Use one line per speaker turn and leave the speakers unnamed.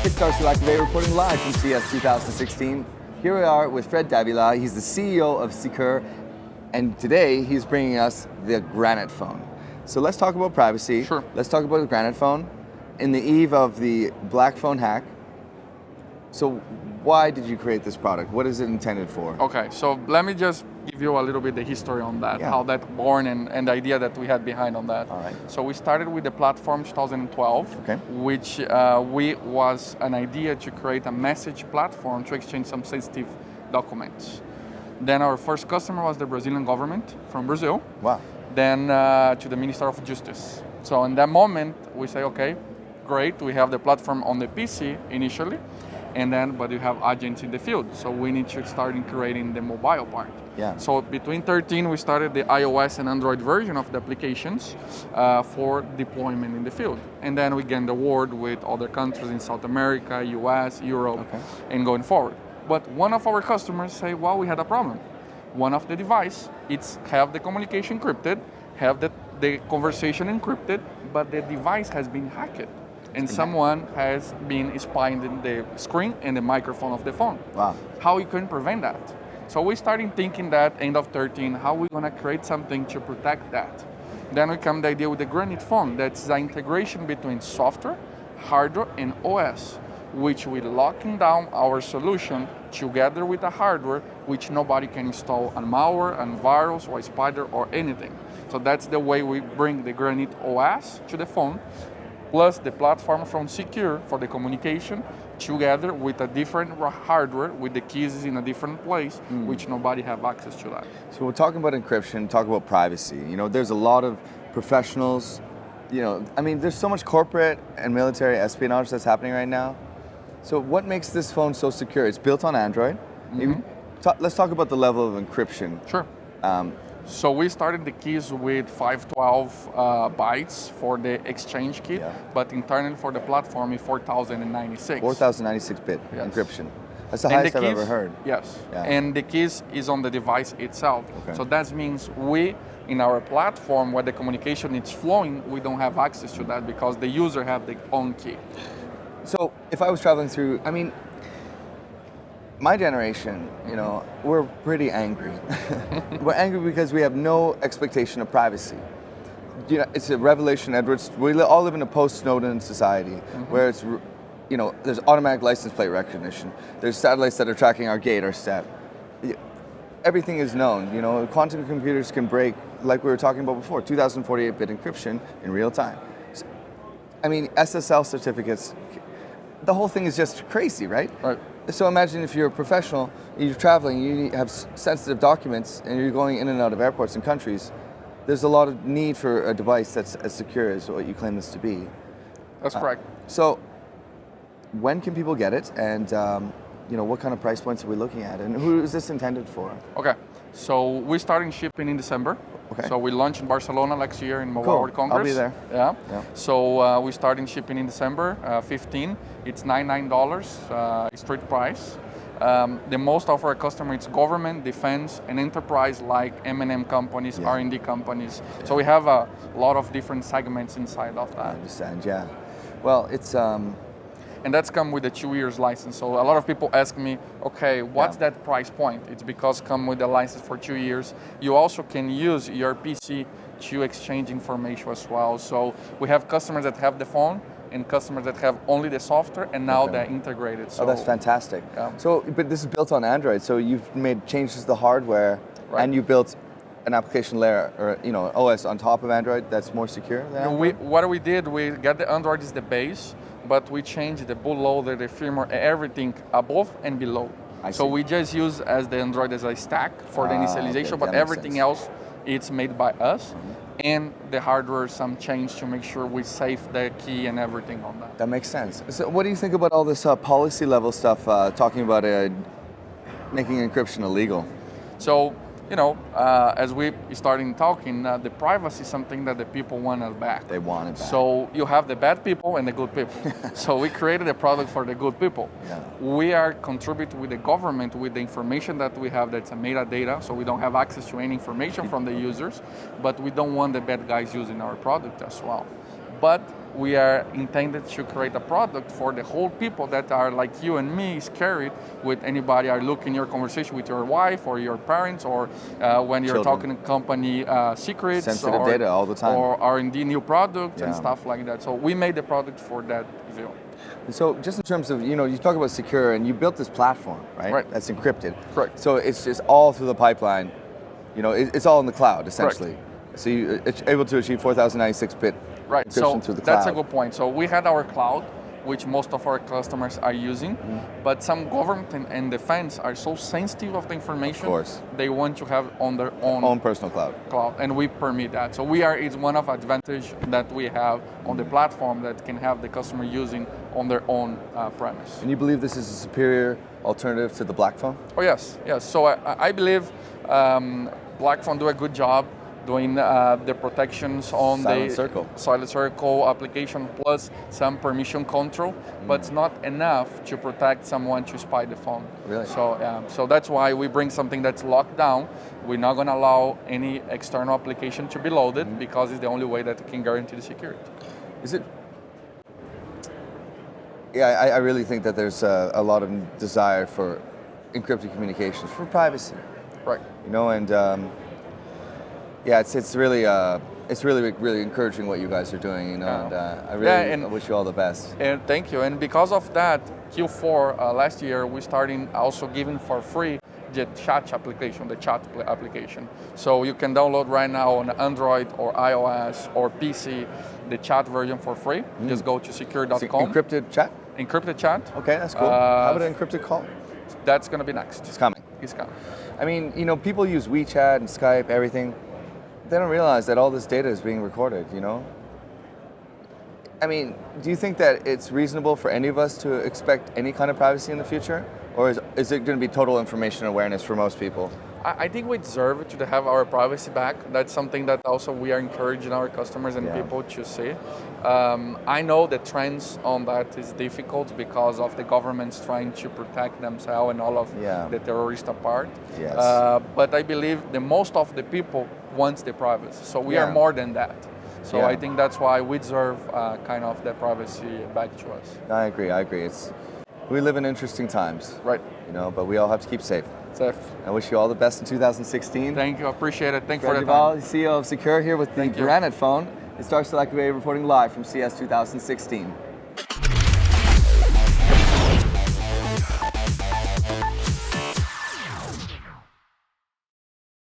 It's Darcy Lacavay reporting live from CES 2016. Here we are with Fred Davila. He's the CEO of Secure, and today he's bringing us the GranitePhone. So let's talk about privacy.
Sure.
Let's talk about the GranitePhone in the eve of the black phone hack. So why did you create this product? What is it intended for?
Okay, so let me just give you a little bit the history on that, how that born and the idea that we had behind on that.
All right.
So we started with the platform 2012, which was an idea to create a message platform to exchange some sensitive documents. Then our first customer was the Brazilian government from Brazil.
Wow.
Then to the Minister of Justice. So in that moment, we say, okay, great, we have the platform on the PC initially, but you have agents in the field. So we need to start creating the mobile part.
Yeah.
So between 13, we started the iOS and Android version of the applications for deployment in the field. And then we gained the award with other countries in South America, US, Europe, and going forward. But one of our customers say, well, we had a problem. One of the device, it's have the communication encrypted, have the conversation encrypted, but the device has been hacked. And someone has been spying the screen and the microphone of the phone.
Wow.
How we can prevent that? So we started thinking that end of 13, how we gonna create something to protect that? Then we come the idea with the GranitePhone. That's the integration between software, hardware, and OS, which we locking down our solution together with the hardware, which nobody can install a malware, a virus, or a spider, or anything. So that's the way we bring the Granite OS to the phone, plus the platform from Secure for the communication, together with a different hardware, with the keys in a different place, which nobody have access to that.
So we're talking about encryption, talk about privacy. You know, there's a lot of professionals, there's so much corporate and military espionage that's happening right now. So what makes this phone so secure? It's built on Android. Let's talk about the level of encryption.
Sure. So we started the keys with 512 bytes for the exchange key, but internally for the platform is 4096.
4096-bit encryption. That's the highest I've ever heard.
Yes, and the keys is on the device itself. So that means we, in our platform where the communication is flowing, we don't have access to that because the user have their own key.
So if I was traveling through, my generation, we're pretty angry. We're angry because we have no expectation of privacy. It's a revelation, Edwards. We all live in a post-Snowden society where it's, there's automatic license plate recognition. There's satellites that are tracking our gait, our step. Everything is known. Quantum computers can break, like we were talking about before, 2048-bit encryption in real time. SSL certificates. The whole thing is just crazy, right?
Right.
So imagine if you're a professional, you're traveling, you have sensitive documents, and you're going in and out of airports and countries. There's a lot of need for a device that's as secure as what you claim this to be.
That's correct.
So when can people get it, and what kind of price points are we looking at, and who is this intended for?
Okay, so we're starting shipping in December.
Okay.
So we launched in Barcelona next year in Mobile World Congress.
I'll be there.
Yeah. So we starting shipping in December 15. It's $99 street price. The most of our customers is government, defense, and enterprise like M&M companies, R&D companies. So we have a lot of different segments inside of that.
I understand. Yeah. Well, it's.
And that's come with a 2 years license. So a lot of people ask me, okay, what's that price point? It's because come with the license for 2 years. You also can use your PC to exchange information as well. So we have customers that have the phone and customers that have only the software, and now they're integrated. So,
that's fantastic.
Yeah.
So, but this is built on Android, so you've made changes to the hardware, and you built an application layer, or OS on top of Android that's more secure than Android?
What we did, we got the Android is the base, but we changed the bootloader, the firmware, everything above and below. So we just use as the Android as a stack for the initialization, but everything else it's made by us. And the hardware, some change to make sure we save the key and everything on that.
That makes sense. So what do you think about all this policy level stuff, talking about making encryption illegal?
So, as we started talking, the privacy is something that the people want us back.
They want it back.
So you have the bad people and the good people. So we created a product for the good people.
Yeah.
We are contributing with the government with the information that we have that's a metadata, so we don't have access to any information from the users, but we don't want the bad guys using our product as well. but we are intended to create a product for the whole people that are like you and me, scared with anybody are looking your conversation with your wife or your parents, or when you're
Children.
talking company secrets,
Sensitive
or
data all the time.
or R&D new products and
Yeah.
stuff like that. So we made the product for that view.
And so just in terms of, you talk about secure, and you built this platform, right?
Right.
That's encrypted.
Correct.
So it's just all through the pipeline. It's all in the cloud, essentially. So it's able to achieve 4096-bit
Right,
encryption
so
through the cloud.
that's a good point. So we had our cloud, which most of our customers are using, but some government and defense are so sensitive of the information,
Of course.
they want to have on their own
personal cloud.
cloud, and we permit that. So it's one of advantage that we have on the platform that can have the customer using on their own premise.
And you believe this is a superior alternative to the black phone?
Oh yes. So I believe Black Phone do a good job doing the protections on
Silent Circle.
Silent Circle application, plus some permission control, but it's not enough to protect someone to spy the phone.
Really?
So that's why we bring something that's locked down. We're not going to allow any external application to be loaded, because it's the only way that it can guarantee the security.
Is it? Yeah, I really think that there's a lot of desire for encrypted communications for privacy.
Right.
And yeah, it's really really encouraging what you guys are doing. And I really wish you all the best.
And thank you. And because of that, Q4 last year, we started also giving for free the chat application. So you can download right now on Android or iOS or PC the chat version for free. Just go to secure.com.
Encrypted chat?
Encrypted chat.
Okay, that's cool. How about an encrypted call?
That's going to be next.
It's coming.
It's coming.
I mean, people use WeChat and Skype, everything. They don't realize that all this data is being recorded, I mean, do you think that it's reasonable for any of us to expect any kind of privacy in the future? Or is it going to be total information awareness for most people?
I think we deserve to have our privacy back. That's something that also we are encouraging our customers and people to see. I know the trends on that is difficult because of the governments trying to protect themselves and all of the terrorist apart.
Yes.
But I believe the most of the people wants the privacy. So we are more than that. So I think that's why we deserve kind of the privacy back to us.
I agree. We live in interesting times.
Right.
But we all have to keep safe.
Safe.
I wish you all the best in 2016.
Thank you. Appreciate it. Thank you for the
Davila,
time.
CEO of Secure, here with the Granite Phone. It starts to like reporting live from CES 2016.